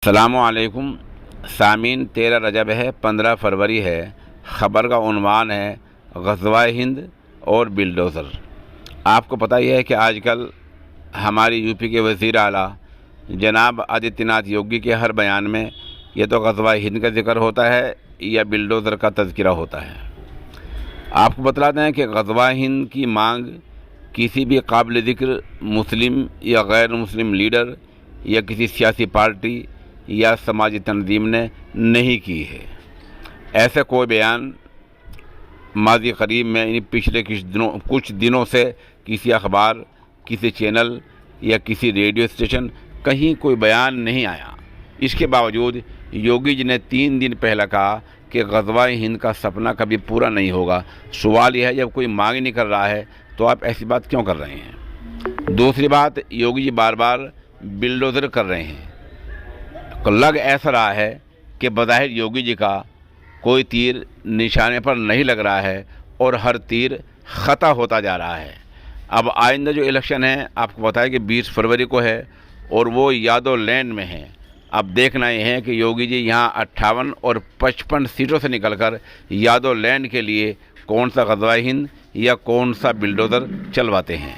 السلام علیکم سامعین، 13 رجب ہے، 15 فروری ہے۔ خبر کا عنوان ہے غزوہ ہند اور بلڈوزر۔ آپ کو پتہ ہی ہے کہ آج کل ہماری یو پی کے وزیر اعلیٰ جناب آدتیہ ناتھ یوگی کے ہر بیان میں یہ تو غزوہ ہند کا ذکر ہوتا ہے یا بلڈوزر کا تذکرہ ہوتا ہے۔ آپ کو بتلاتے ہیں کہ غزوہ ہند کی مانگ کسی بھی قابل ذکر مسلم یا غیر مسلم لیڈر یا کسی سیاسی پارٹی یا سماجی تنظیم نے نہیں کی ہے۔ ایسے کوئی بیان ماضی قریب میں پچھلے کچھ دنوں سے کسی اخبار، کسی چینل یا کسی ریڈیو اسٹیشن کہیں کوئی بیان نہیں آیا۔ اس کے باوجود یوگی جی نے 3 دن پہلے کہا کہ غزوہ ہند کا سپنا کبھی پورا نہیں ہوگا۔ سوال یہ ہے، جب کوئی مانگ نہیں کر رہا ہے تو آپ ایسی بات کیوں کر رہے ہیں؟ دوسری بات، یوگی جی بار بار بلڈوزر کر رہے ہیں۔ لگ ایسا رہا ہے کہ بظاہر یوگی جی کا کوئی تیر نشانے پر نہیں لگ رہا ہے اور ہر تیر خطا ہوتا جا رہا ہے۔ اب آئندہ جو الیکشن ہے، آپ کو بتائیں کہ 20 فروری کو ہے اور وہ یادو لینڈ میں ہے۔ اب دیکھنا یہ ہے کہ یوگی جی یہاں 58 اور 55 سیٹوں سے نکل کر یادو لینڈ کے لیے کون سا غزوہ ہند یا کون سا بلڈوزر چلواتے ہیں۔